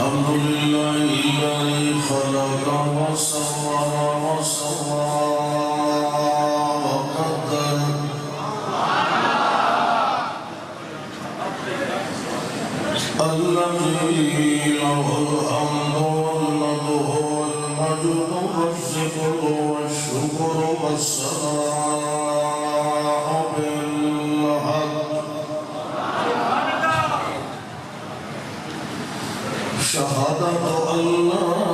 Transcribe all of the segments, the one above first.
الحمد لله الذي خلق وصور وقدر الذي له الحمد والمدح والمجد والذكر والشكر والثناء بالحق شهادة أن لا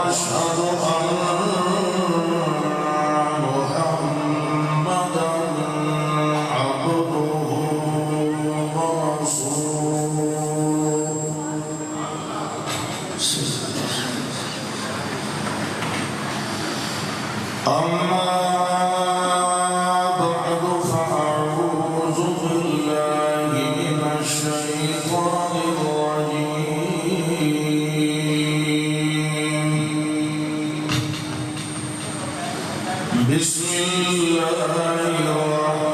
وأشهد أن محمدًا عبده ورسوله أما بعد فأعوذ بالله من الشيطان بسم الله الرحمن الرحيم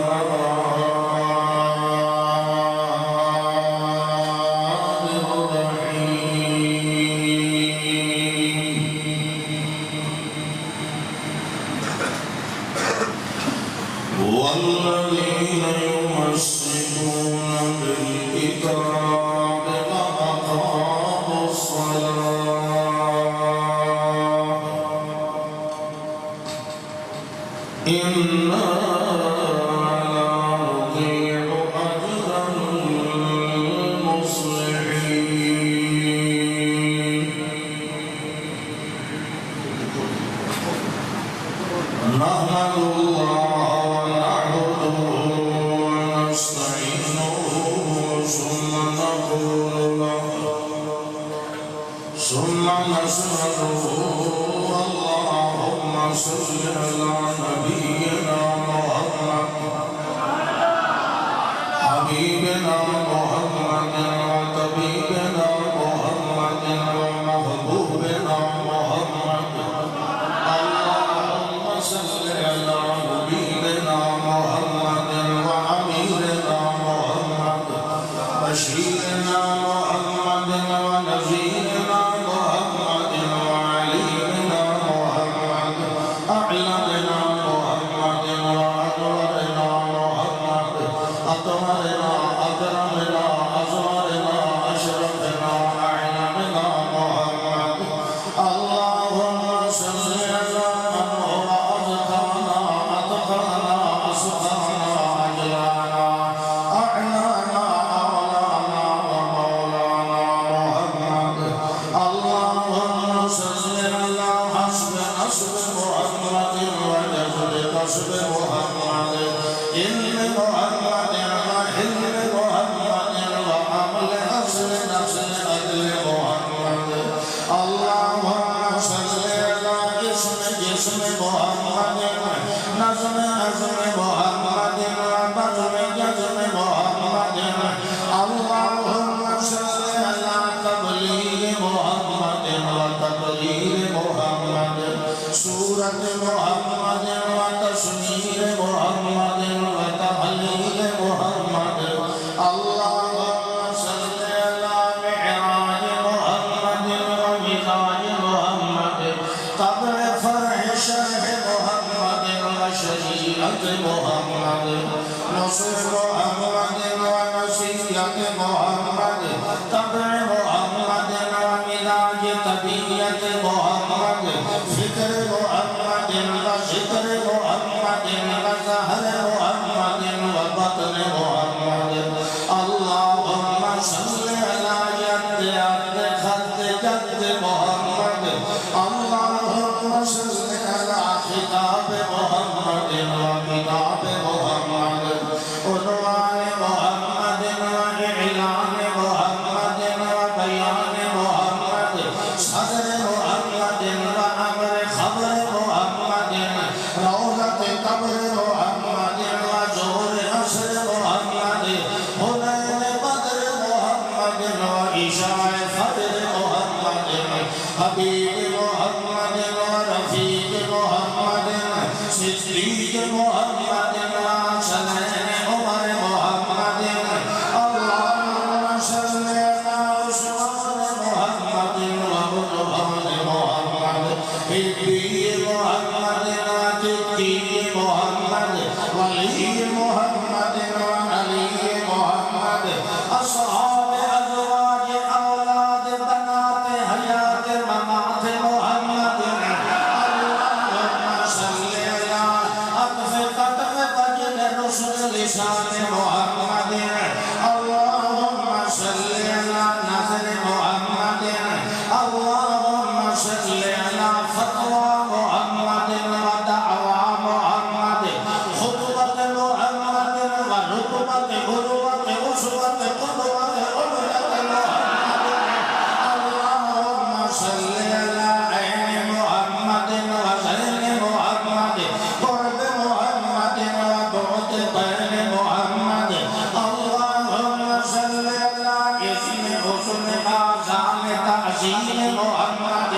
والذين يمسكون بالكتاب وأقاموا الصلاة إنا لا نضيع أجر المصلحين نحمد الله ونعبده ونستعينه ثم نقول له ثم نسأله اللهم صل على نبينا محمد حبيبنا محمد وطبيبنا محمد ومحبوبنا محمد اللهم صل على نبينا محمد وأميرنا محمد بشيرنا محمد ونذيرنا محمد وعليمنا محمد أعلمنا محمد عشاء فجر محمد حبیب محمد رفیق محمد صدیق محمد سنین عمر محمد اللہم صل علی عثمان محمد وعثمان محمد حبی محمد جدی محمد ولی محمد وعلی محمد اصحاب ازواج اولاد بنات حیات ممات محمد اللہم صل علی عطف قطف وجل رسل لسان محمد اللہم صل علی نظر محمد اللہم صل علی فتوى محمد ودعوى محمد خطوة محمد ورتبة غروة أسوة قدوة أمرة محمد اللهم صل على عين محمد وزين محمد قرب محمد وبعد بين محمد اللهم صل على اسم حسن آذان تعظيم محمد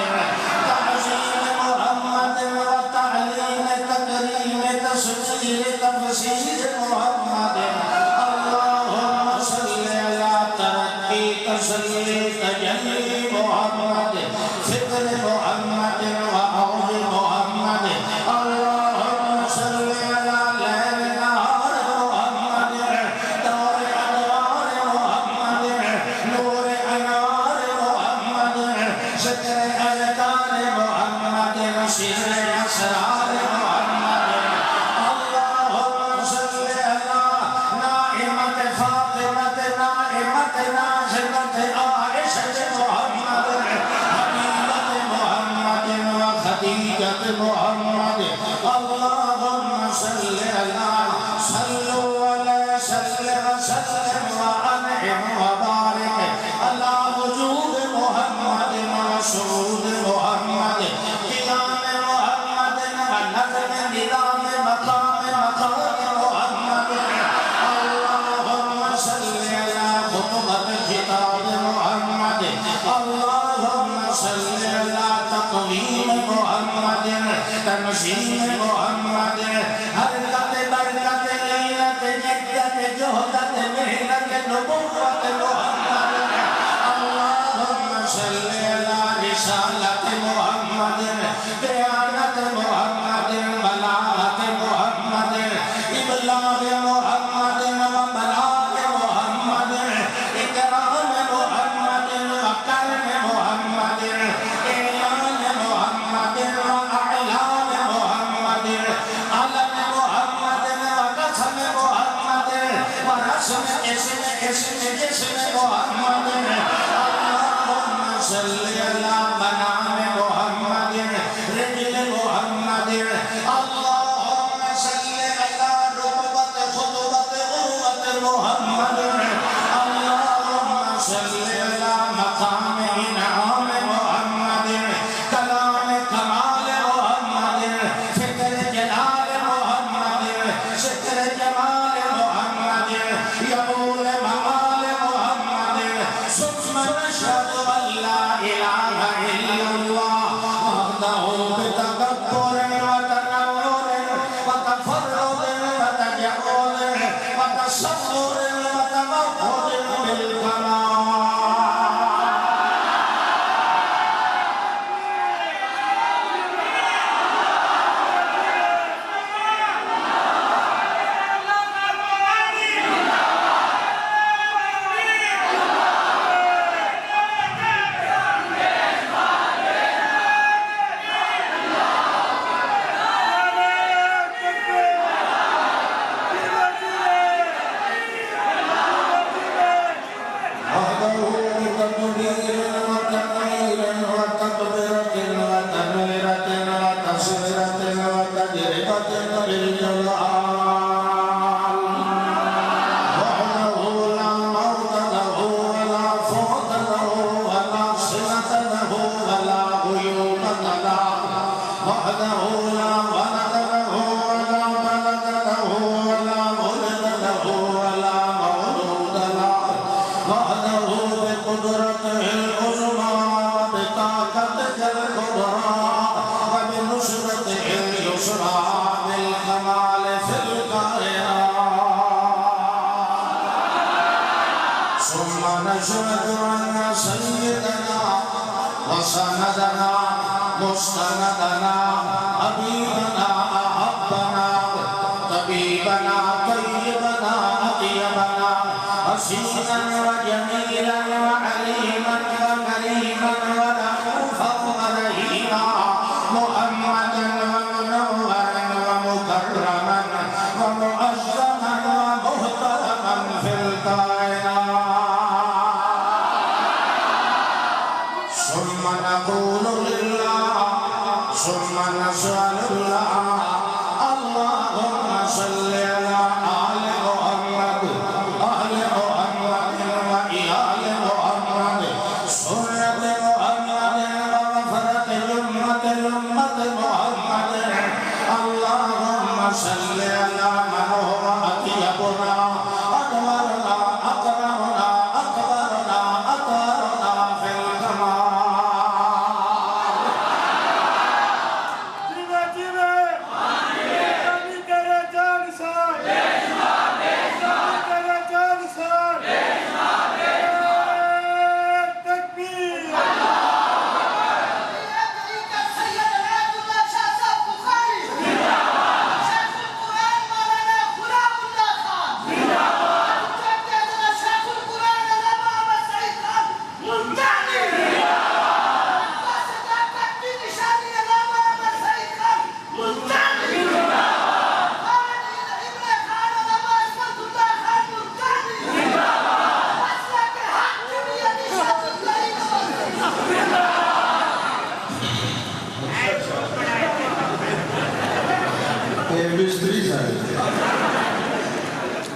تعظيم محمد وتعليم تكريم تسجيل تفسير محمد اللهم صل على ترقي تسلي تجلي محمد فكر محمد وعوض محمد اللهم صل على ليل نهار محمد دور انوار محمد نور انوار محمد شكر اذكار محمد سر اسرار محمد اللهم صل على نائمة فاطمة نائمة نازلة عائشة محمد حبيبة محمد وخديجة محمد اللهم صل على صلوا على سلم وسلم وأنعم وبارك على وجود محمد وشهود محمد قيام محمد ونظم نظام مقام محمد اللهم صل على خطبة خطاب محمد اللهم صل على تقويم محمد تمشيم محمد حركة بركة ليلة جدة جهدة مهنة نبوة محمد اللهم صل على رسالة محمد ديانة محمد بلاغة محمد إبلاغ محمد وبلاغ محمد إكرام محمد وكرم محمد إعلان محمد وأعلان محمد علم محمد وقسم محمد ورسم اسم جسم محمد اللهم صل على منام محمد رجل محمد اللهم صل على ركبة خطبة قوة محمد اللهم صل على مقام إنعام محمد كلام كمال محمد فكر جلال محمد شكر جمال محمد يقول مقال محمد ثم نشهد أن لا إله إلا الله وحده بتكبر وتنور وتفرد وتجرد وتصور وتموت بالكمال وحده بقدرته سندنا مستندنا حبیبنا احبنا طبیبنا طیبنا اطیبنا حسینا وجمیلا وعلیما وکریما ورؤوفا ورحیما محمدا ومنورا ومكرما ومعظما ومحترما في الكائنات ثم نقول لله ثم نسأل الله اللهم صل على آل محمد آل محمد وآل محمد سنة محمد وغفرة أمة محمد اللهم صل على من هو أطيبنا أنورنا أكرمنا أكبرنا أطهرنا في الكمال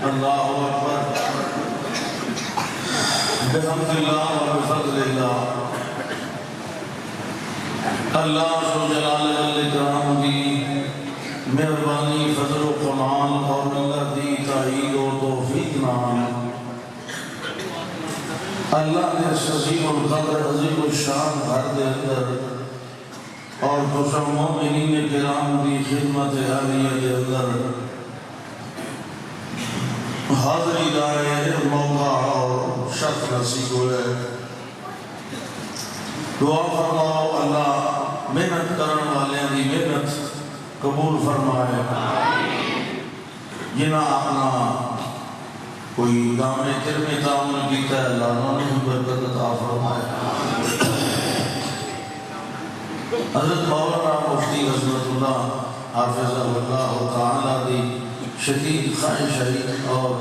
اللہ اکبر بحمد اللہ و بفضل اللہ اللہ ذو جلال والاکرام دی مہربانی فضل و کمال اور اللہ دی تائید و توفیق نام اللہ نے عظیم القدر عظیم الشان گھر دے اندر اور دوسرا مومنین کرام دی خدمت عالیہ کے اندر حاضری دائے موقع اور شرف نصیب ہوئے دعا فرماؤ اللہ محنت کرن والے دی محنت قبول فرمائے جنہاں اپنا کوئی دام کرم تعامل کیتا ہے اللہ انہوں برکت عطا فرمائے حضرت مولانا مفتی حضرت اللہ حافظ اللہ تعالیٰ دی شدید خواہش ہے اور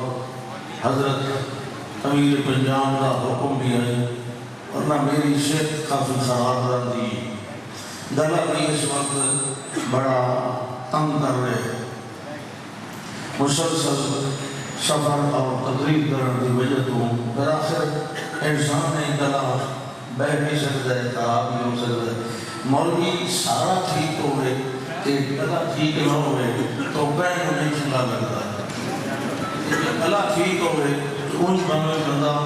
حضرت امیر پنجاب کا حکم بھی ہے ورنہ میری صحت کافی خراب رہتی گلا بھی اس وقت بڑا تنگ کر رہے مسلسل سفر اور تقریر کرنے کی وجہ تو پھر آخر انسان نے گلا بہ نہیں سکتا ہے خراب نہیں ہو سکتا ہے مولوی سارا ٹھیک ہوئے کہ گلا ٹھیک نہ ہوئے تو بہن کو نہیں چنگا لگتا ہے گلا ٹھیک ہوئے تو ان بندے بندہ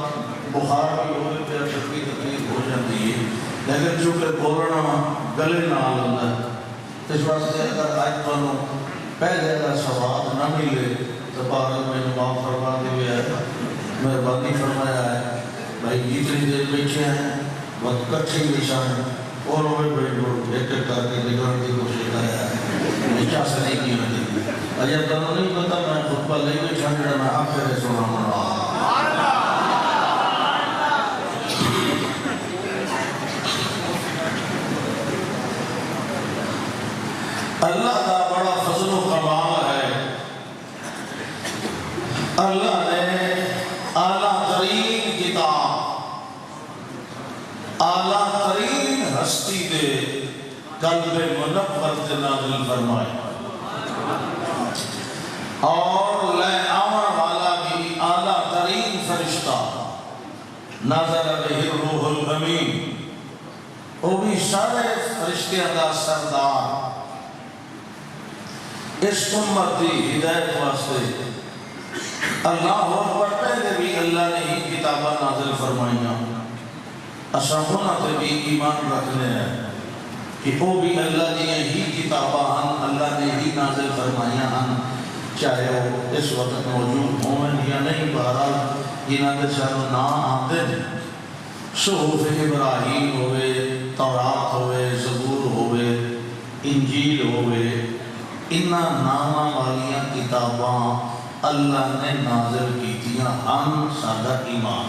بخار بھی ہوئے پھر تکلیف ہو جاتی ہے لیکن چونکہ بولنا گلے نہ آلتا ہے اس واسطے اگر آج بنو پہلے کا سواد نہ ملے تو بارد میں معاف فرما دے ہوئے ہے مہربانی فرمایا ہے بھائی جتنی دیر بیٹھے ہیں وقت کٹھے نشان اور وہ بڑے لوگ ایک کر کے نگران کی کوشش کرایا ہے نشاہ سے نہیں کی ہوئی اجر تنہوں نہیں پتا میں خطبہ لے گئی چھانڈا میں آخر ہے سونا منا اللہ کا بڑا فضل و کمال ہے اللہ نے اعلیٰ ترین کتاب اعلیٰ ترین ہستی دے قلب منور سے نازل فرمائے اور لے آمر والا بھی اعلیٰ ترین فرشتہ نازل علیہ الروح الامین وہ بھی سارے فرشتیاں کا سردار اس امت دی ہدایت واسطے اللہ اکبر پہلے بھی اللہ نے ہی کتابہ نازل فرمائیاں اسامونہ تے بھی ایمان رکھنے ہیں کہ وہ بھی اللہ نے ہی کتابہ ہن اللہ نے ہی نازل فرمائیاں ہن چاہے وہ اس وقت موجود ہوں یا نہیں بہرحال جنہاں کے ساروں نہ آتے ہیں صحف ابراہیم ہوئے، تورات ہوئے، زبور ہوئے، انجیل ہوئے، انہاں ناماں والیاں کتاباں اللہ نے نازل کیتیاں ہم سادہ ایمان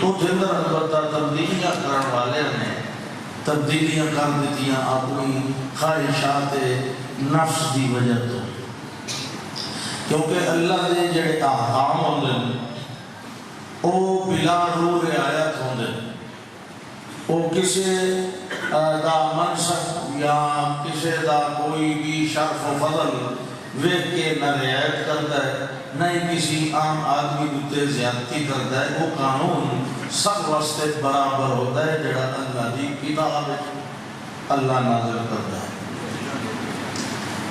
وہ جندر البتہ تبدیلیاں کرن والے نے تبدیلیاں کر دیتیاں اپنی خواہشات نفس دی وجہ تو، کیونکہ اللہ دے جڑے احکام ہوندے او بلا روح رعایت ہوندے، او کسے دا منصب یا کسے دا کوئی بھی شرف و فضل ویکھ کے نہ رعایت کرتا ہے، نہ ہی کسی عام آدمی دوتے زیادتی کرتا ہے۔ وہ قانون سب واسطے برابر ہوتا ہے جڑا اللہ دی کتاب اللہ نازل کرتا ہے۔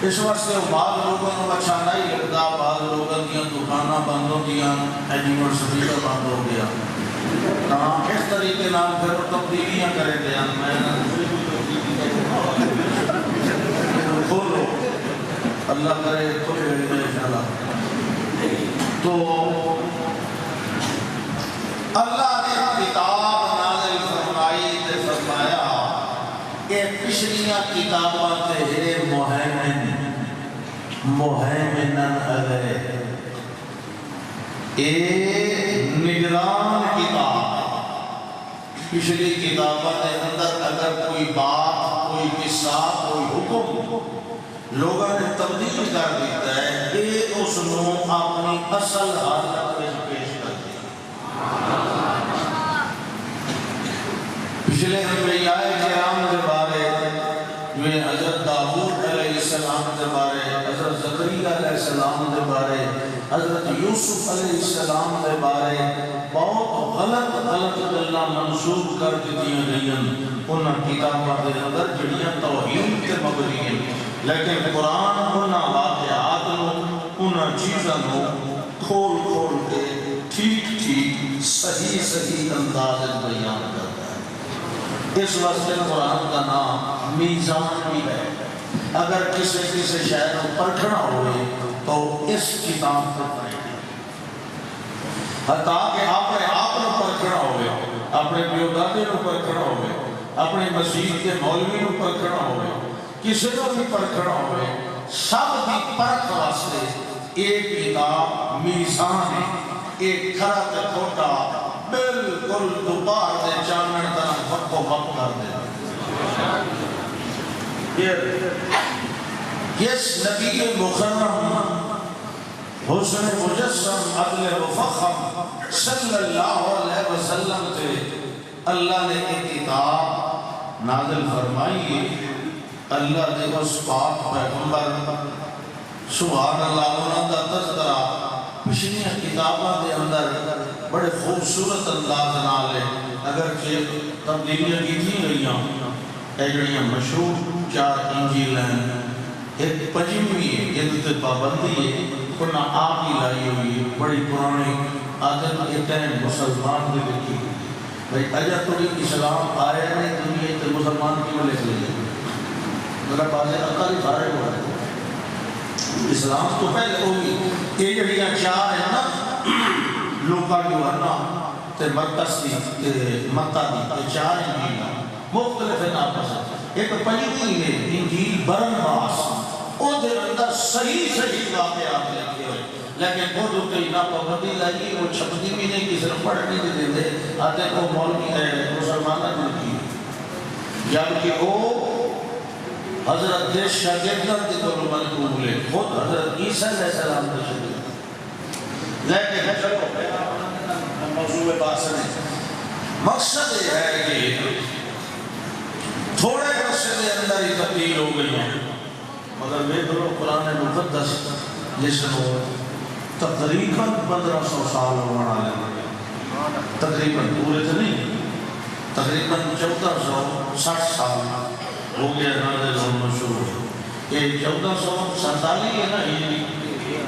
اس واسطے بعض لوگوں کو اچھا نہیں لگتا، بعض لوگوں کی دکاناں بند ہو گیا، یونیورسٹی کا بند ہو گیا، تمام اس طریقے نام پھر تبدیلیاں کرے گیا۔ میں کھولو اللہ کرے کھولے انشاءاللہ۔ تو اللہ نے کتاب نازل فرمائی تے فرمایا کہ پچھلیاں کتاباں تے مہیمنن علیہ، اے نگران کتاب۔ پچھلی کتاباں کے اندر اگر کوئی بات، کوئی قصہ، کوئی حکم لوگوں نے تبدیل کر دیتا ہے، یہ اس نو اپنی اصل حالت میں پیش کر دیا۔ پچھلے انبیاء کرام کے بارے میں حضرت داؤد علیہ السلام کے بارے، حضرت زکریا علیہ السلام کے بارے، حضرت یوسف علیہ السلام کے بارے بہت غلط گلاں منسوب کر دتیاں گئیاں انہاں کتاباں دے اندر جڑیاں توہین تے مبنی ہیں، لیکن قرآن انہاں واقعات نو، انہاں چیزاں نو کھول کھول کے ٹھیک ٹھیک صحیح انداز بیان کرتا ہے۔ اس واسطے قرآن کا نام میزان بھی ہے۔ اگر کسی شہر کو پرکھنا ہوئے تو اس کتاب پر پڑھیں، حتیٰ کہ اپنے آپ کو پرکھنا ہوئے، اپنے پیو دادے کو پرکھنا ہوئے، اپنے مسجد کے مولوی کو پرکھنا ہوئے، کسی کو بھی پرکھنا ہوئے، سب کی پرکھ واسطے ایک کتاب میزان ہے، ایک کھرا تے کھوٹا بالکل دوپہر دے چانن طرح وقت و وقت کر دے۔ اس نبی مکرم حسن مجسم عدل و فخم صلی اللہ علیہ وسلم تے اللہ نے ایک کتاب نازل فرمائی۔ اللہ دے اس پاک پیغمبر سبحان اللہ انہاں دا تذکرہ پچھلیاں کتاباں دے اندر بڑے خوبصورت انداز نال ہے، اگر کہ تبدیلیاں کی گئیاں، اے جڑیاں مشہور 4 انجیل ہیں، ایک پنجویں ہے، یہ تے پابندی ہے، انہاں آپ ہی لائی ہوئی ہے، بڑی پرانی عادت ایک ہے مسلمان دے لکھی بھائی اجا تو اسلام آیا نہیں دنیا تے مسلمان کیوں لکھ لیے؟ میرا بات ہے عقل ہی فارغ ہو رہا ہے۔ اسلام تو پہلے ہوگی، یہ جڑیاں 4 ہیں نا، لوکا یوحنا تے مرقس دی تے متی دی، یہ 4 انجیل ہیں، مختلف ہیں آپس میں۔ ایک پنجویں ہے انجیل برنباس، او دے اندر صحیح واقعات لکھے ہوئے، لیکن وہ جو کئی نہ پابندی لائی وہ چھپتی بھی نہیں، کسی نے پڑھنے نہیں دیتے، آتے کو مولوی ہے مسلمانہ لکھی، جبکہ وہ حضرت دے شاگردان کے طور منقول ہے، خود حضرت عیسیٰ علیہ السلام کے شاگرد۔ لیکن چلو موضوع بات سنیں، مقصد یہ ہے کہ تھوڑے عرصے کے اندر ہی تبدیل ہو گئی ہیں، مگر میں دونوں قرآن مقدس جس کو تقریباً 1500 سال ہونا ہے، تقریباً پورے تو نہیں، تقریباً 1460 سال ہو گیا نازل ہونا شروع ہے۔ یہ 1447 ہے نا، یہ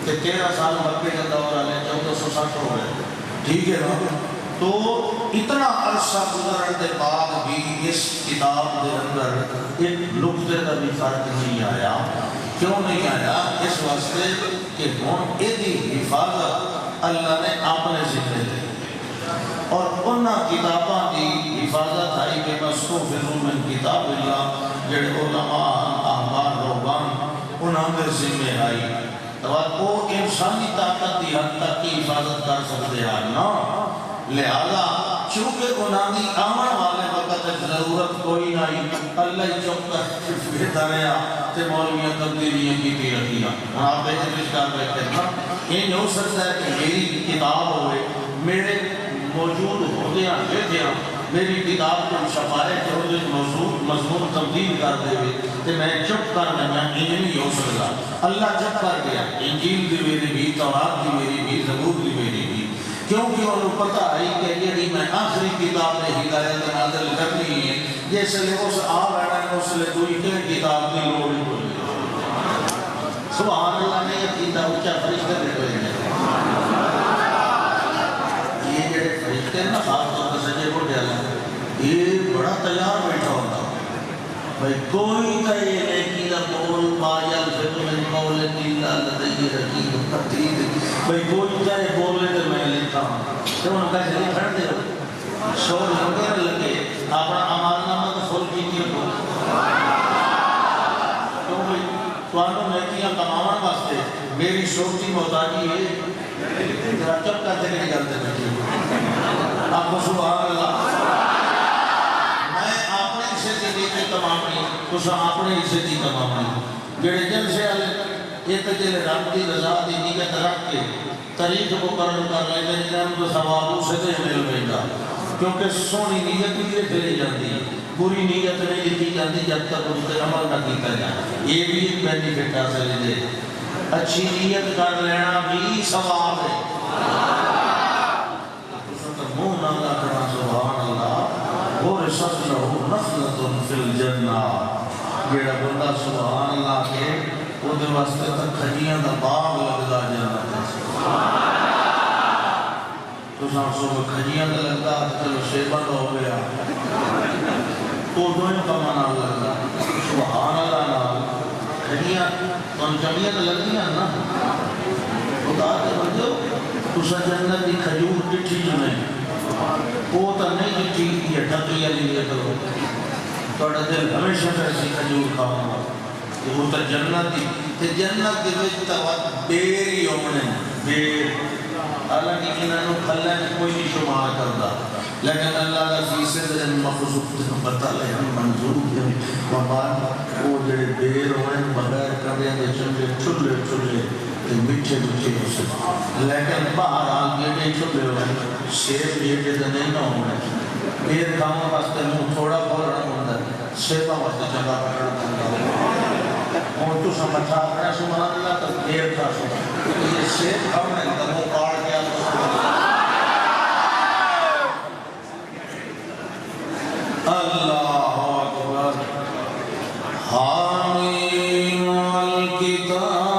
13 سال مکے کا دور آلے 1460 ہو گئے، ٹھیک ہے نا؟ تو اتنا عرصہ گزرنے کے بعد بھی اس کتاب کے اندر ایک نقطے کا بھی فرق نہیں آیا۔ کیوں نہیں آیا؟ اس واسطے کہ ہن ایدی حفاظت اللہ نے اپنے ذمہ دی، اور انہاں کتاباں دی حفاظت آئی کہ مستوفظ من کتاب اللہ جڑے علماء احبار روبان انہاں دے ذمہ آئی تو وہ انسانی طاقت دی حد تک کی حفاظت کر سکتے ہیں نا لہذا چونکہ انہاں دی آمن والے وقت ضرورت کوئی نہیں اللہ چپ کر بہتر ہے تے مولویاں تبدیلیاں کی بھی رکھیاں آپ ایک رشتہ بیٹھے نا یہ ہو سکتا ہے کہ میری کتاب ہوئے میرے موجود ہوتے ہیں بیٹھے ہیں میری کتاب کو شفائے کہ وہ مضمون تبدیل کر دے کہ میں چپ کر لینا یہ نہیں ہو سکتا اللہ چپ کر گیا انجیل دی میری بھی تورات دی میری بھی زبور دی میری بھی کیونکہ انہوں پتہ ہے کہ یہ میں آخری کتاب میں ہدایت نازل کرنی ہے جیسے لئے اس آب ہے اس لئے دوئی کے کتاب دی لوڑی ہوئی سبحان اللہ نے یہ کیتا اچھا فرشتہ دے ہوئے ہیں یہ جڑے فرشتے نا خاص طور پر سجے کو ڈیالا یہ بڑا تیار بیٹھا ہوتا بھئی کوئی تا یہ نیکی دا قول بایا الفقر من قول اللہ لدئی رقیب تقدید بھئی کوئی تا یہ بولے تو میں لکھا ہوں تو انہوں کا جلی پھڑ دے شور لگے لگے اپنا عمال نامہ تو فل کی کیا کو کیوں بھئی توانوں نیکیاں کماؤں واسطے میری شورتی محتاجی ہے چپ کرتے نہیں جلتے بیٹھے آپ کو سبحان اللہ تمامی تسا اپنے حصے دی تمامی جڑے جن سے یہ تجھے رب دی رضا دی نیت رکھ کے طریق کو قرن کر لے گا جنہوں کو ثواب اسے دے مل گا کیونکہ سونی نیت بھی پھیلی جاتی ہے پوری نیت نہیں لکھی جاتی جب تک اس پر عمل نہ کیتا جائے یہ بھی ایک بینیفٹ حاصل ہے اچھی نیت کر لینا بھی ثواب ہے منہ نہ رکھنا سبحان اللہ ورثت له نخلة فی الجنہ جیڑا بندہ سبحان اللہ کے وہ دے واسطے تک کھجیاں دا باغ لگدا جنت تو سب صبح کھجیاں دا لگدا چلو شیبہ دا ہو گیا تو دوئیں کمانا لگدا سبحان اللہ نال کھجیاں تو جمعیت لگدیاں نا خدا کے بندو تسا جنت دی کھجور ٹٹھی جو نہیں وہ تو نہیں ٹھیک ہے ڈھکیا لیے کرو توڑا دل ہمیشہ ایسی کھجور کھاؤں گا کہ وہ تو جنت دی تے جنت دی وچ تو بیری ہونے بیر حالانکہ انہوں کھلے کوئی نہیں شمار کردا لیکن اللہ عزیز سے مخصوص پتہ لے ہم منظور ہیں وہاں وہ جڑے بیر ہوئے بغیر کبھی دے چلے چلے مٹھے مٹھے ہو سکتے لیکن باہر آگے نہیں چھپے ہوئے سیب یہ جیسے نہیں نہ ہوئے بیر کاموں واسطے منہ تھوڑا بولنا ہوتا ہے سیبہ واسطے جگہ پکڑنا ہوتا ہے اور تو سمجھا اپنے سبحان اللہ تو بیر کا سبحان یہ سیب کھاؤں ہے تو وہ پاڑ گیا اللہ اکبر حامیم الکتاب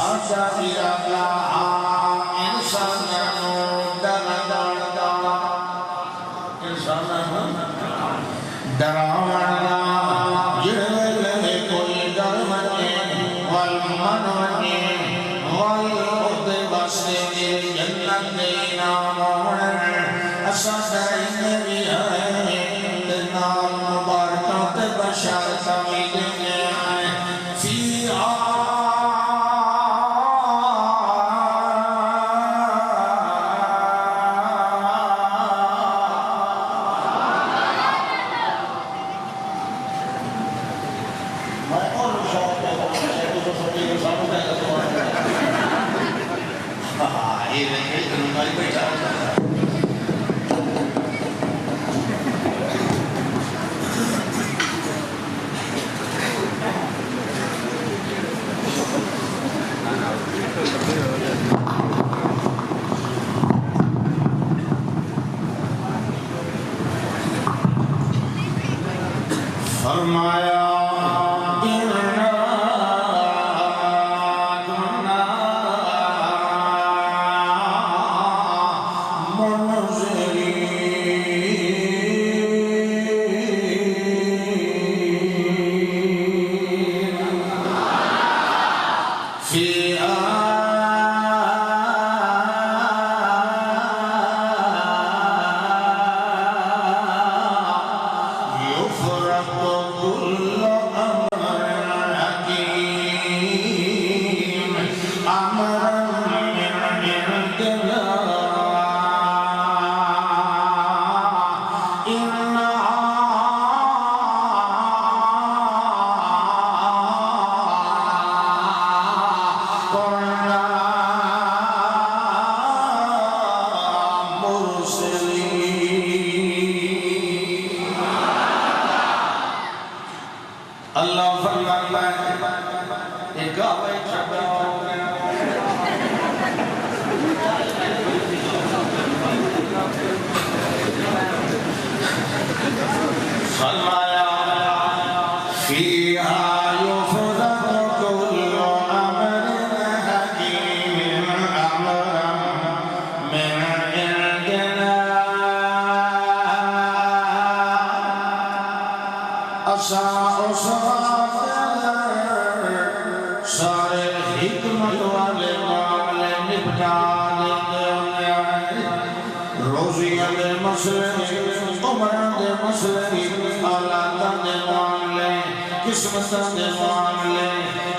ساجا ارادہ انسانوں ڈراونا جڑے کوئی ڈر منے والمن منے والخود بسے میری جنت دینا موڑن اسا ڈرائیں بھی ہیں دنال مبارکوں تے بشارت میدنے آئیں فی فرمایا اللہ فرماتا ہے ایک آوائی چھپا ہو گیا فرمایا فیہا یفرق کل امر حکیم امرا من عندنا سارے حکمت والے معاملے نپٹا دیں روزیاں دے مسئلے عمران دے مسئلے اولاداں دے معاملے قسمتاں دے معاملے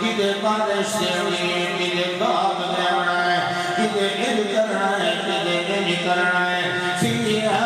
کدے بارش دیونی کدے باغ دیونا ہے کدے علم کرنا ہے کدے علم کرنا ہے فیہا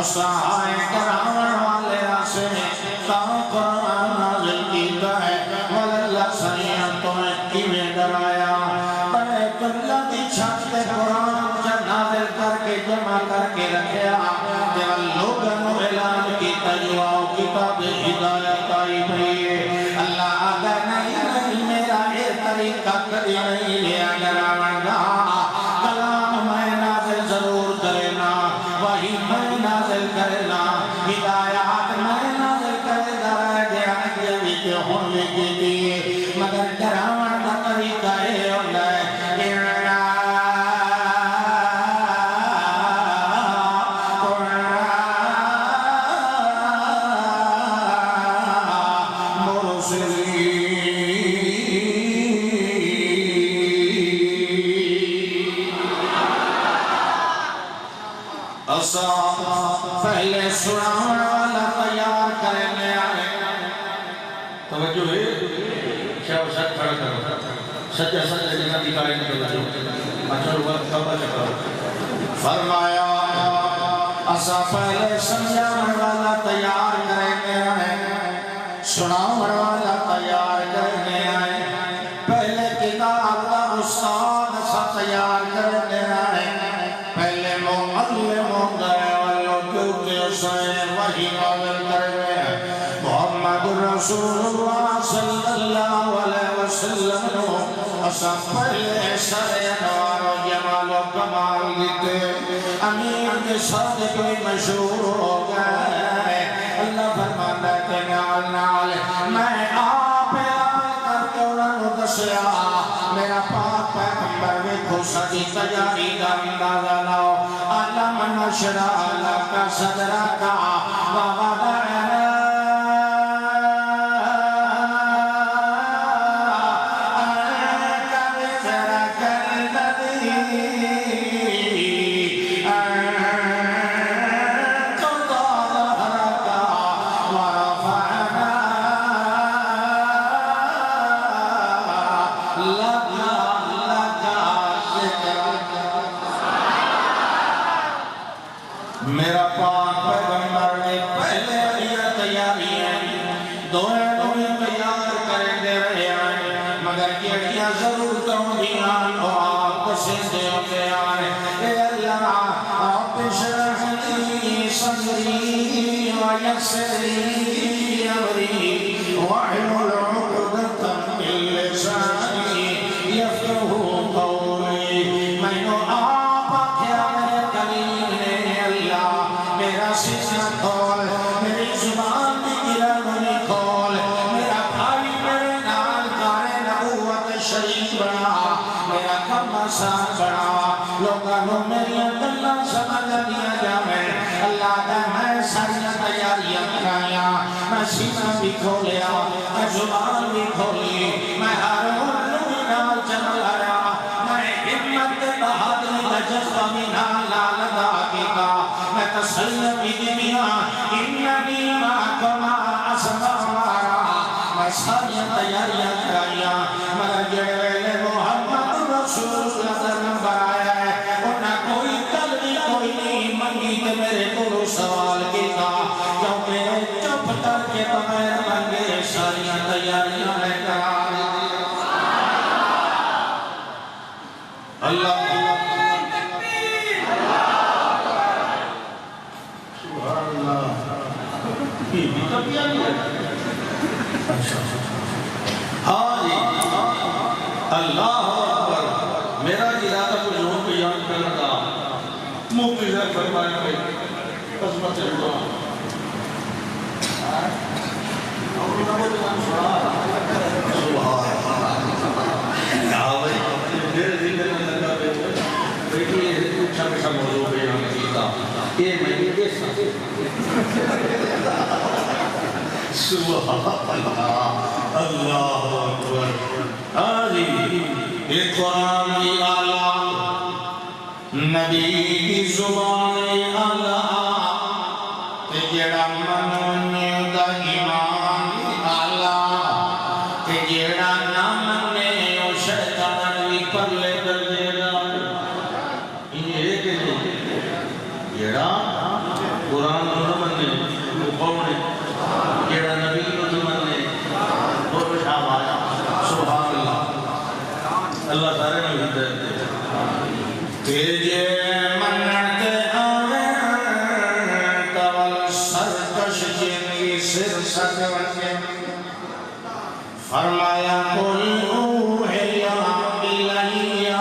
سہائے کراون والے آسے تاں قرآن نازل کیتا ہے واللہ سنیاں تمہیں کیویں ڈرایا بیت اللہ دی چھت تے قرآن جا نازل کر کے جمع کر کے رکھیا تیرا لوگوں اعلان کیتا جو آؤ کتاب ہدایت آئی بھئیے اللہ آگا نہیں میرا اے طریقہ کری نہیں لیا ڈراون گا کلام میں نازل ضرور کرنا وہی میں نازل کرنا ہدایات میں نازل کرنا رہ گیا کہ ویتے ہونے کے لیے مگر ڈراون کا طریقہ اے ہوتا ہے پہلے سناون والا تیار کرنے آئے توجہ ہے کیا وہ ساتھ کھڑا کرو سچا سچا جنہ دکھائی نہیں توجہ اچھا وقت کبا چکا فرمایا اسا پہلے سمجھاون والا تیار کرنے آئے سناون والا تیار کرنے آئے وسلم نو اساں پہلے سارے انوار و جمال و کمال دیتے امین کے ساتھ کوئی مشہور ہو گئے اللہ فرماتا ہے کہ نال نال میں آپ کر کے انہوں دسیا میرا پاک پیغمبر میں خوشا دی تجاری دا اندازہ لاؤ علم نشرہ لکا صدرہ کا وغدعنا میرا پاک پیغمبر نے پہلے یہ تیاریاں دوئے تیار کرے دے رہے ہیں مگر کیڑیاں ضرورتوں دیان ہو آپ سندے ہوتے آئے اے اللہ آپ شرح لی صدری ویسر لی امری وحلل عقدۃ من لسانی یفقهوا قولی میں نے آپ کیا میرے کلیم نے اللہ میرا سینہ کھول میری زبان کی گرانی کھول میرا بھائی میرے نال کارے نبوت شریف بنا میرا کم آسان بنا لوگوں میری اللہ سمجھ دیا جائے اللہ دا میں ساری تیاریاں کرایا میں سینہ بھی کھولیا میں زبان بھی کھولی میں ہر ملوی نال چل آیا میں ہمت بہادری دا جذبہ بھی نال لگا کیتا میں تسلیم بھی دیا اننی معکما اسمارا میں ساری تیاریاں کرایا مگر جڑے محمد رسول اللہ کا نمبر آیا ہے انہاں کوئی کل بھی کوئی نہیں منگی تے میرے کو سوال کیتا کیونکہ چپ کر کے بغیر منگے ساری تیاریاں لے کر آ دی اللہ اللہ اکبر میرا ارادہ کچھ اور بیان کرنا تھا مفتی صاحب فرمایا کہ قسمت اللہ موضوع بیان کیتا یہ میں نے سبحان اللہ اللہ اکبر آجی یہ قرآن کی آلہ نبی کی زبان آلہ تجھڑا مننے دا ایمان آلہ تجھڑا نامنے او شیطان بھی پرلے کر دے گا یہ کہ جڑا قرآن مننے مقومنے جڑا نبی کو مننے وہ شاہ آیا سبحان اللہ اللہ سارے میں ہدایت دے تیجے منتے آوے تول سرکش جنگی سر سکونے فرمایا قل اوحیا الیہ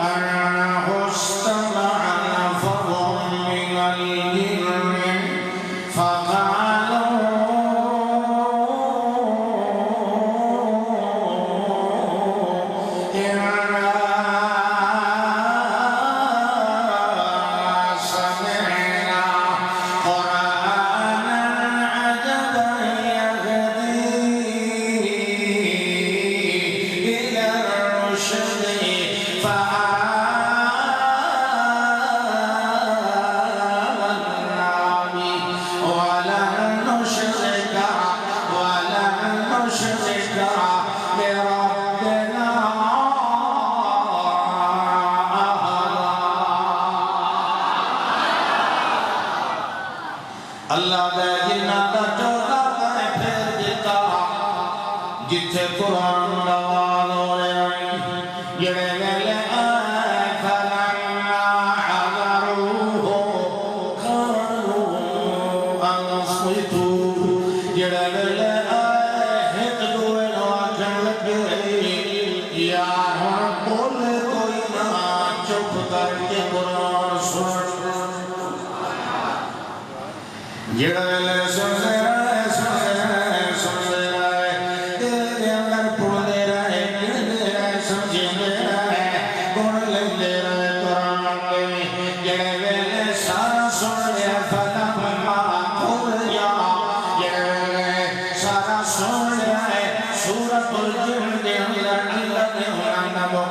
انہ استمع نفر من الجن فقالوا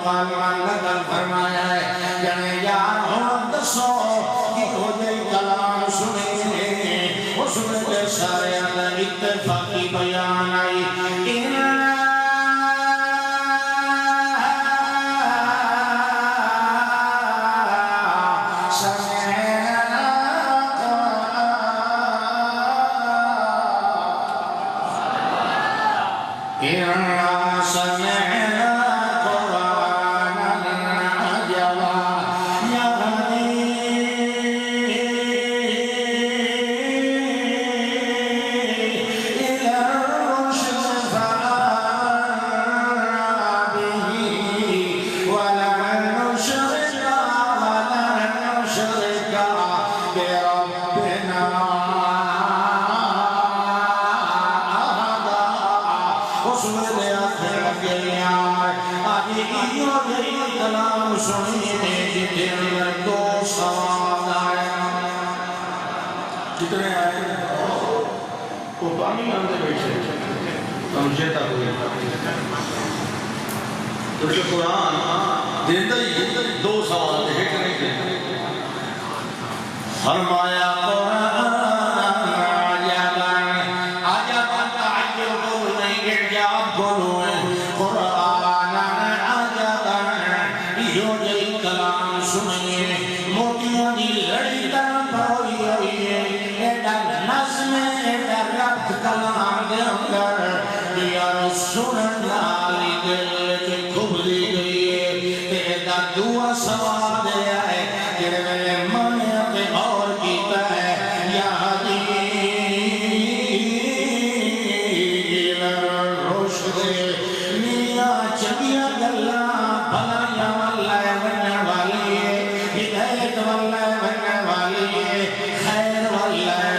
کالمان لگل فرمایا ہے جانے یار ہوں دسو کہ ہو جائے کلام سنے وہ سنے دے سارے اندر اتفاقی بیان آئی کتنے آئے وہ پانی آنے بیٹھے سمجھتا ہوئے تو جو قرآن دیتا ہی دو سوال ہے کہ نہیں فرمایا قرآن آجابان تعجب قول نہیں اعجاب قولوں قرآن آجابان یہ جئی کلام سنیے موتیوں دی لڑی طرف ہوئی ہوئی ہے نظم ربط کلام دے اندر یا رسول نالی دل کے کھبلی گئی ہے تیرا دعا سواب دے آئے تیرے میں منیت اور کیتا ہے یا حدیل رشد میاں چبیاں گلہ بھلائیاں واللہ بننے والی ہے ہدایت واللہ بننے والی ہے خیر واللہ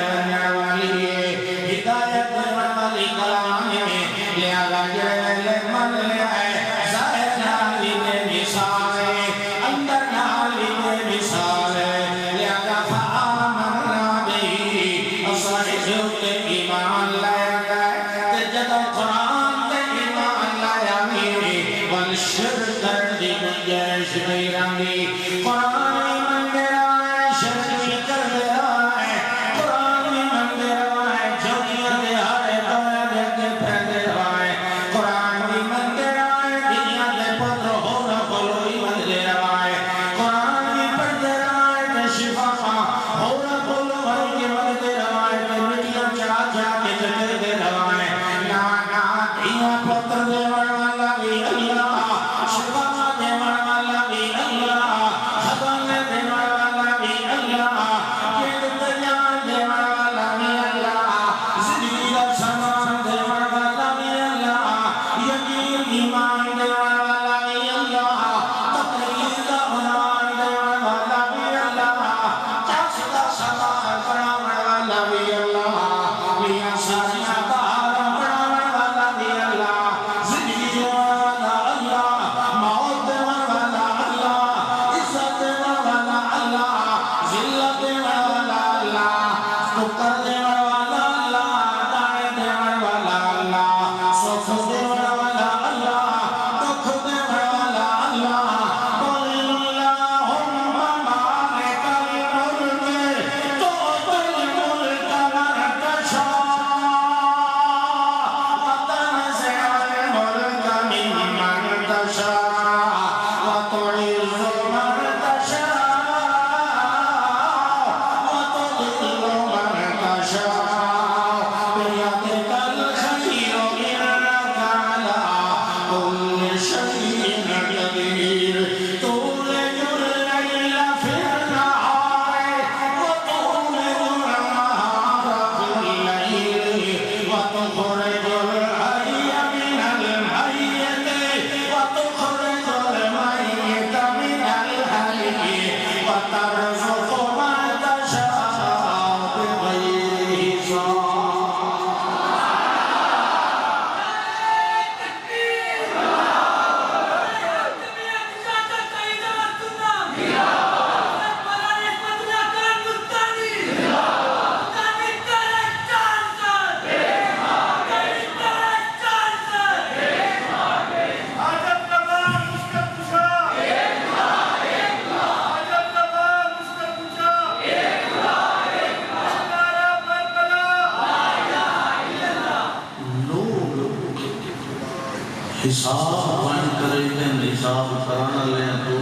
بن کرے حساب کرانا لے تو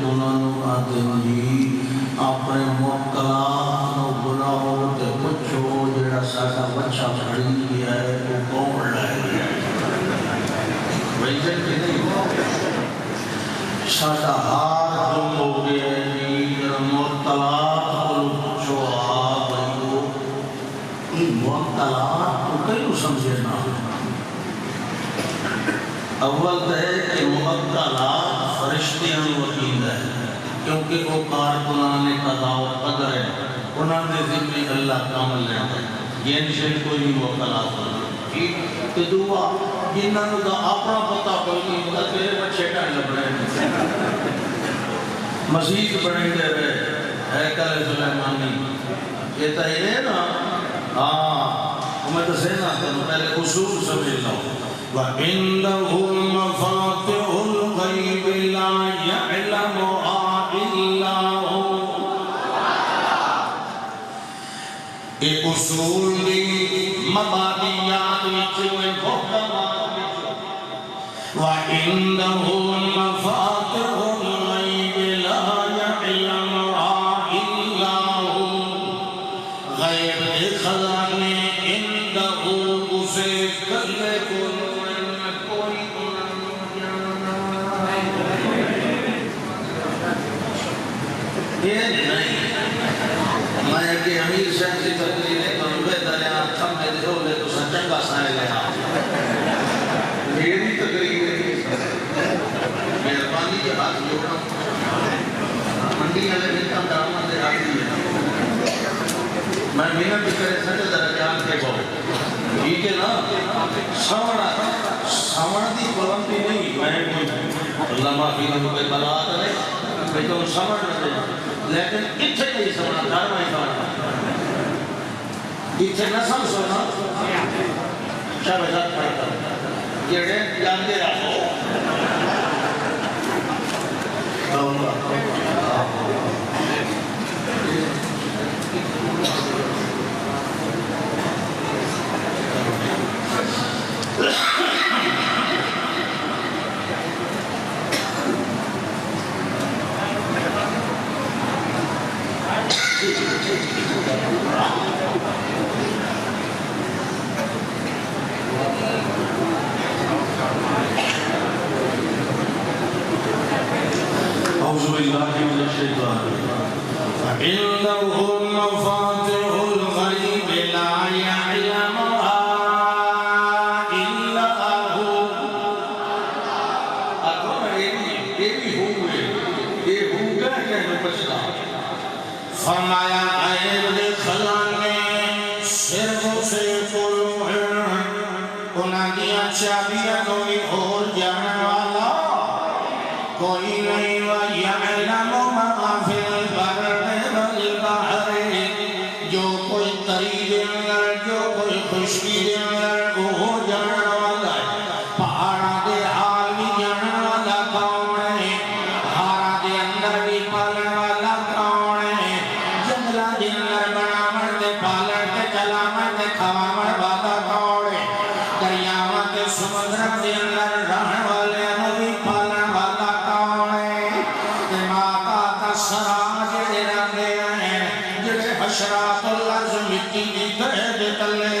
انہوں آتے جی اپنے موکلات نو بلاؤ تے پوچھو جڑا ساڈا بچہ پڑھی گیا ہے وہ کون لے گیا ویسے کہ نہیں ساڈا ہار گم ہو گیا ہے جی جڑا موکلات کو پوچھو آ بھائیو یہ موکلات کو کیوں سمجھے نہ اول تو ہے کہ موکلات فرشتیاں وکیل ہے کیونکہ وہ کارکنان قضا و قدر ہے انہوں نے ذمہ اللہ کام لینا ہے یہ سے کوئی بھی موکلات نہیں کہ دعا جنہوں نے تو اپنا پتہ کوئی نہیں ہوتا تیرے بچے کا لبڑے مسجد بنے دے رہے ہیکل سلیمانی یہ تو یہ ہے نا ہاں میں تو سینا کروں پہلے اصول سمجھ لاؤں وَإِنَّهُ مَفَاتِحُ الْغَيْبِ لَا يَعْلَمُهَا إِلَّا هُوَ ایک اصول دی مبادیات وچ محکمات وَإِنَّهُ مَفَاتِحُ الْغَيْبِ لَا يَعْلَمُهَا إِلَّا هُوَ غیب دے خزانے عندہ اسے کلے کو میں کہ امیر شہر سے تقریریں کروں بہتر ہے آپ تھم میں دے لے تو سچنگا سائے لے میری تقریریں مہربانی کے ہاتھ جوڑا منڈی والے ملتا ڈرامہ دے ہاتھ دیا میں محنت کرے سچے درجات کے بہت ٹھیک ہے نا سمڑ دی بلندی نہیں میں کوئی اللہ معافی نے کوئی بلاد نہیں میں تو سمڑ نہ دے لیکن اتھے نہیں سمنا گھر میں سمنا اتھے نہ سمنا شاہ بجات پڑھتا جڑے جانتے رہو أعوذ بالله من الشيطان فإنه مفاتح الغيب لا يعلمها إلا هو فرمایا غیب دے خزانے صرف سے قلوب انہاں دیا چابیاں کوئی اور جانے والا کوئی نہیں وَيَعْلَمُ مَا فِي الْبَرِّ وَالْبَحْرِ جو کوئی تری دے اندر جو کوئی خشکی دے اندر وہ جانے والا ہے پہاڑا دے حال بھی جانے والا کون ہے ہارا دے اندر بھی پالن والا کون ہے جنگلہ دے اندر بنامن دے پالن کے چلامن دے کھوامن والا کون ہے دریاوہ کے سمندر دے اندر رہن والے نبی پالن والا کون ہے دماغا کا سراج دے رہنے ہیں جڑے حشرات اللہ سے مٹی کی گئے دے تلے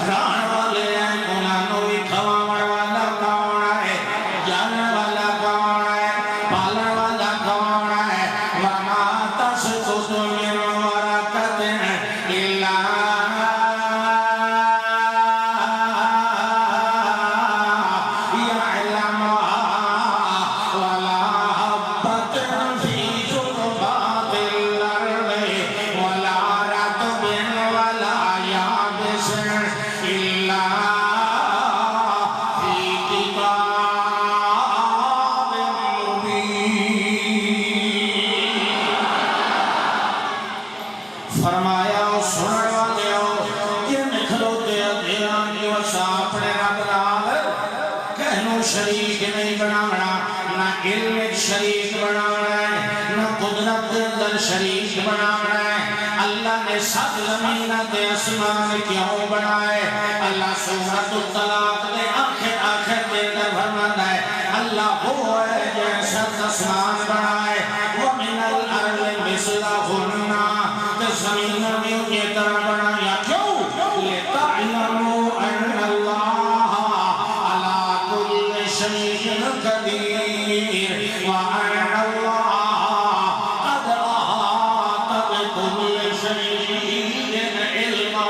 رہن والے ہیں انہوں بھی کھوامن والا کون ہے جانے والا کون ہے پالن والا کون ہے وَمَا تَسْقُطُ مِنْ وَرَقَةٍ إِلَّا فرمایا سننے والے ہو یہ نکھلوتے ادھیران کی وسا اپنے رب نال کہنو شریک نہیں بنانا نہ علم شریک بنانا ہے نہ قدرت در شریک بنانا ہے اللہ نے سب زمین دے اسمان کیوں بنائے اللہ سورۃ الطلاق دے آخر دے در فرمانا ہے اللہ وہ ہے جیسا آسمان بنائے وَمِنَ الْأَرْضِ مِثْلَهُنَّ کہ زمین میں یہ طرح بنایا کیوں لِتَعْلَمُوا أَنَّ اللَّهَ عَلَىٰ كُلِّ شَيْءٍ قَدِيرٌ وَأَنَّ اللَّهَ قَدْ أَحَاطَ بِكُلِّ شَيْءٍ عِلْمًا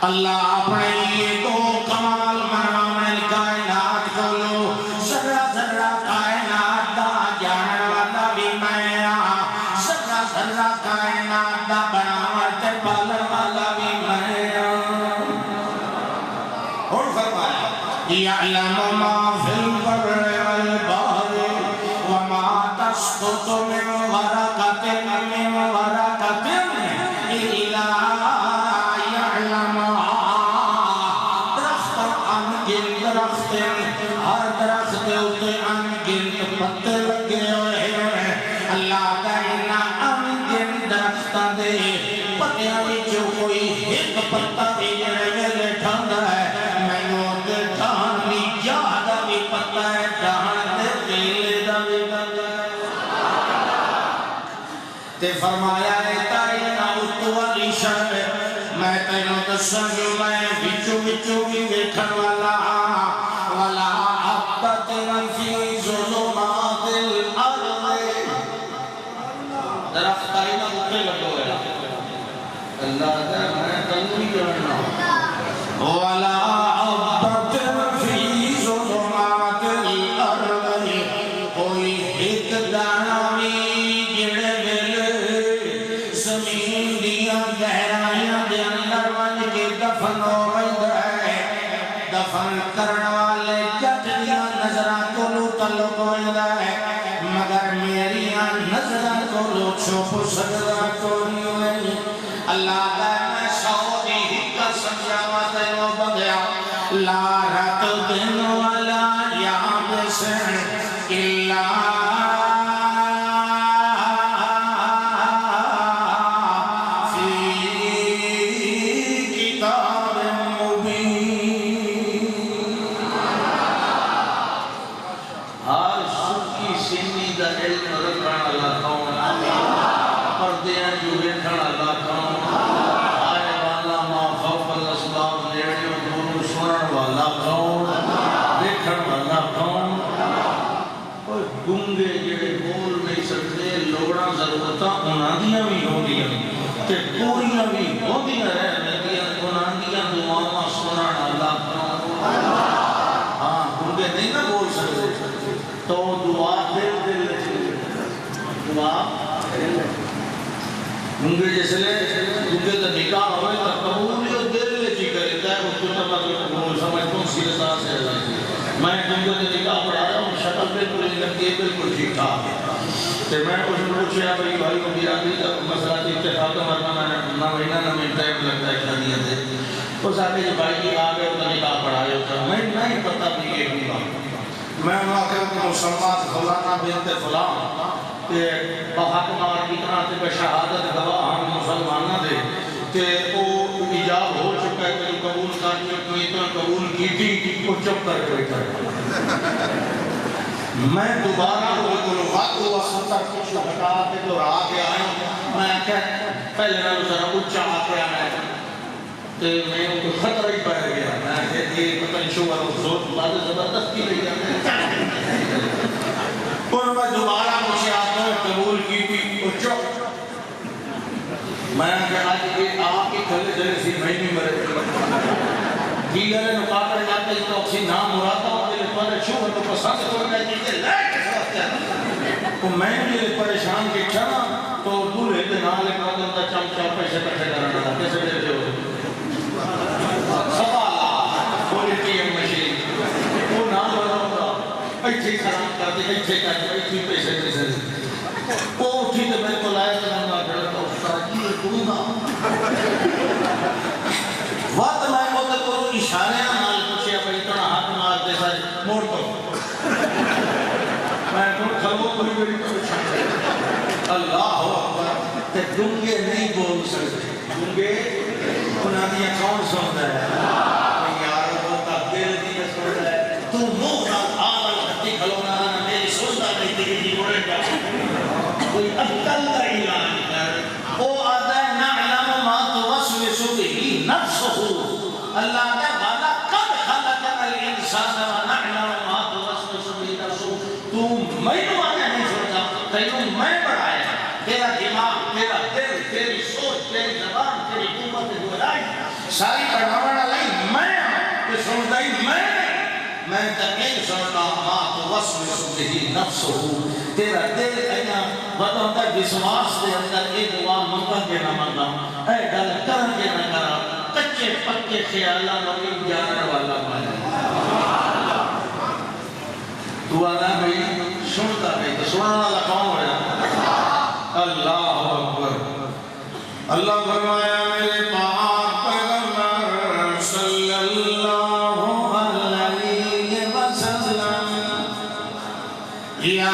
اللہ اپنے لیے تو کمال منامن کائنات کو لو ذرہ ذرہ کائنات دا جانن والا بھی میں ذرہ ذرہ کائنات دا بناوٹ پالن والا بھی میں اور فرمایا یعلم ما فی البر والبحر وما تسقط من ورقۃ الا ہر درخت دے اتے انگنت پتے لگے ہوئے ہیں اللہ کہنا انگنت درختاں دے پتیاں وچوں کوئی ایک پتا بھی جڑے ویلے ٹھاندا ہے مینوں تے ٹھان دی جاہ دا بھی پتا ہے ٹھان تے کیلے دا بھی پتا ہے تے فرمایا ہے تائنا اتوالی شر میں تینوں دساں جو میں وچوں بھی ویکھن والا وَلَا عَبَّةٍ فِي ظُلُمَاتِ الْأَرْضِ درخت آئینہ مکھے لگو ہے اللہ کا میں تنوی جاننا وَلَا عَبَّةٍ فِي ظُلُمَاتِ الْأَرْضِ کوئی ایک دانوی جڑے ملے زمین دیا گہرائیاں دے اندر ون کے دفن ہو گئے دفن کرنا والے جٹ دیا نظران کو لو تعلق ہوئے ہے مگر میری نظران کو لو چھوپ سجدہ کو نہیں ہوئے اللہ کا میں سعودی ہی کا سمجھاوا تینو بگیا لا رات دن والا یابس اللہ گنگے جڑے بول نہیں سکتے لوڑا ضرورتاں انہاں دیاں بھی ہوں دیاں تے پوریاں بھی ہوں دیاں رہنے دیاں انہاں دیاں دعاواں سنن اللہ ہاں گنگے نہیں نہ بول سکتے تو دعا دل دعا گنگے جیسے لے گنگے کا نکاح ہوئے تو قبول ہو دل لے چی کرتا ہے اس کو تمہیں سمجھتا ہوں سیدھے ساتھ سے میں گنگے کا نکاح پڑھایا ہوں شکل بالکل نہیں لگتی ہے بالکل ٹھیک ٹھاک تو میں اس نے پوچھا بھائی بھائی کو برادری کا مسئلہ تھی اتفاق مرنا میں نہ مہینہ نہ مہینہ ٹائم لگتا ہے شادیاں سے اس آگے جو بھائی کی آگے اس کا نکاح پڑھایا ہوتا میں نہیں پتہ بھی ایک بھی بات میں انہوں آخر کہ مسلمان فلانا بنت فلان کہ بحق مار کتنا تے بشہادت گواہ ہم مسلمانہ دے کہ وہ ایجاب ہو چکا ہے کہ قبول کر چکے اتنا قبول کی تھی وہ چپ کر کے بیٹھا میں دوبارہ وہ گلوات ہوا ستر کچھ ہٹا کے جو رہا کے آئے میں کہا پہلے میں ذرا اچھا آتے آنا ہے تو میں ان کو خطرہ ہی پڑھ گیا میں کہا یہ پتہ نہیں شوہر اور زور بات زبردستی رہی ہے اور میں دوبارہ مجھے آتا ہے قبول کی تھی وہ چپ میں کہا کہ آپ کی کھلے جلے سی مہینی مرے دیگر نکاکر جاتے ہیں تو اکسی نام مراتا ہوں دلے پہلے چھو تو پسند کرنا ہے کہ لے کیسے رکھتے ہیں تو میں دلے پریشان کے چھنا تو دولے دے نالے قدم تا چم چم پیسے کٹھے کرنا تھا کیسے دیتے ہو سوالا پوری ٹی ایم مشین وہ نام بناؤں گا ایچھے خراب کرتے ایچھے کرتے ایچھے پیسے دیتے وہ اٹھی تو میں کو لائے تو نمہ گھڑتا ہوں ساکی دوں گا وقت میں ہوتا تو اشارے نال پوچھے اپنی اتنا ہاتھ مار دے سارے موڑ تو میں کھڑ کھلو کوئی بڑی پوچھا اللہ اکبر تے گنگے نہیں بول سکتے گنگے انہاں دیا کون سنتا ہے یار وہ تا دل دی تو منہ آل کھٹی کھلونا میری سوچتا نہیں تھی کہ بڑے کا کوئی عقل کا علاج کر او آدھا نعلم ما توسوس به نفسه اللہ نے والا قد خلقنا الانسان ونعلم ما توسوس به نفسه تو میں نہیں سوچا تینوں میں بڑھایا تیرا دماغ تیرا دل تیری سوچ تیری زبان تیری قوت دلائی ساری بڑھاونا لائی میں کہ سوچتا ہی میں تکین سوچتا ما توسوس به نفسه تیرا دل اینا بدوں کا وشواس دے اندر ایک دعا منگا کے نہ منگا اے گل کر کے نہ کرا کچے پکے خیالاں نو جاننے والا مانا تو آنا بھئی سنتا نہیں تو سننے والا کون ہو جاتا اللہ اکبر اللہ فرمایا میرے پاک پیغمبر صلی اللہ علیہ وسلم یا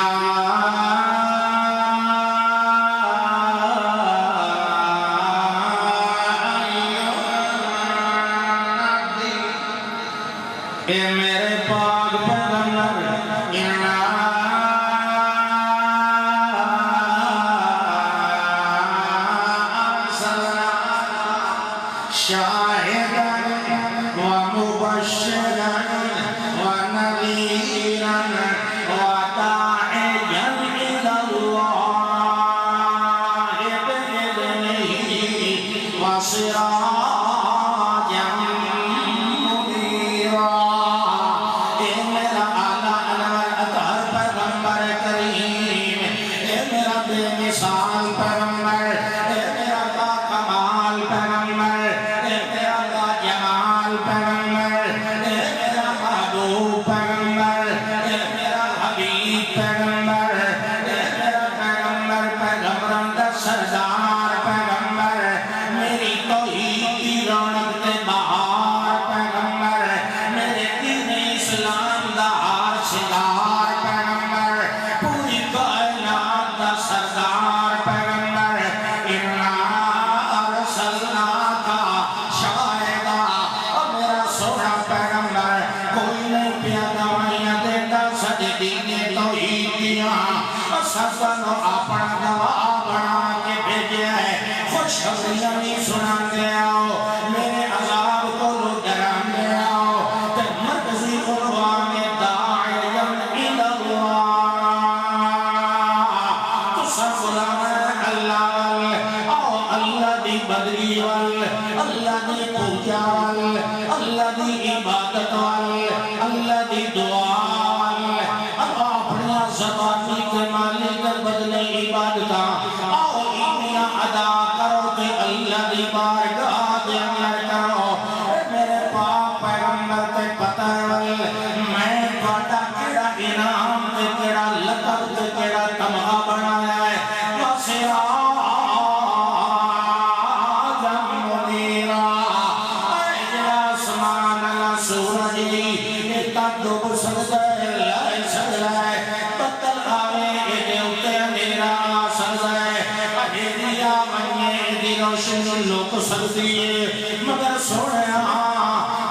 مگر سوڑیا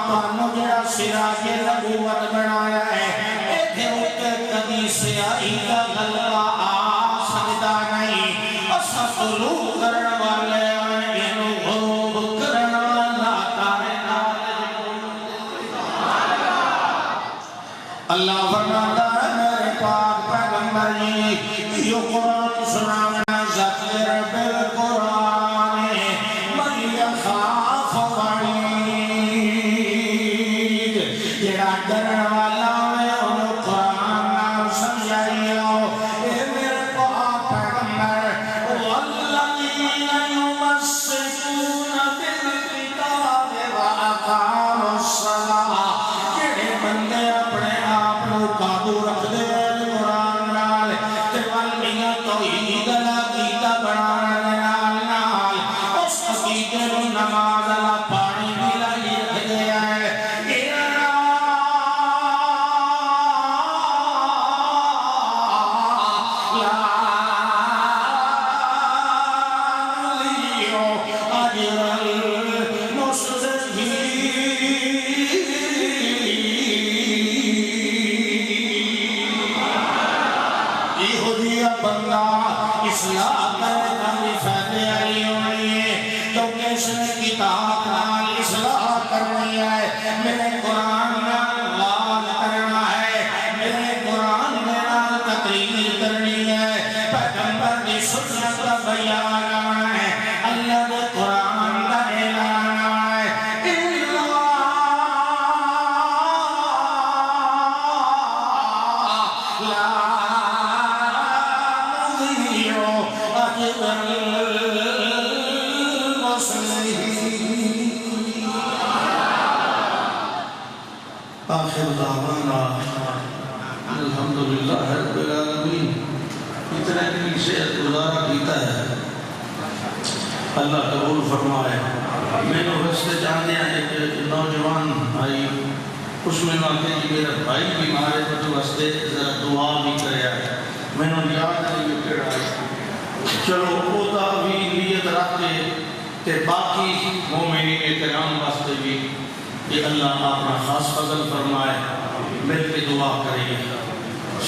تانوں جڑا سراج نبوت بنایا ہے ایتھے اوتے کبھی سیاہی دا غلبہ آ سکدا نہیں اساں سلوک کرن والے اینو غروب کرن والا کائنات اللہ فرماتا ہے میرے پاک پیغمبر جی یہ قرآن سنانا ذکر بالقرآن وآخر دعوانا الحمدللہ رب العالمین. اتنا کی صحت گزارا کیتا ہے اللہ قبول فرمائے. میں نے رستے جانے ایک نوجوان بھائی اس میں آتے کہ میرا بھائی بیمار ہے تو واسطے ذرا دعا بھی کریا ہے. میں نے یاد نہیں کہڑا ہے چلو اوتا بھی نیت رکھ کے تے باقی مومنین کرام واسطے بھی کہ اللہ اپنا خاص فضل فرمائے. مل کے دعا کریں.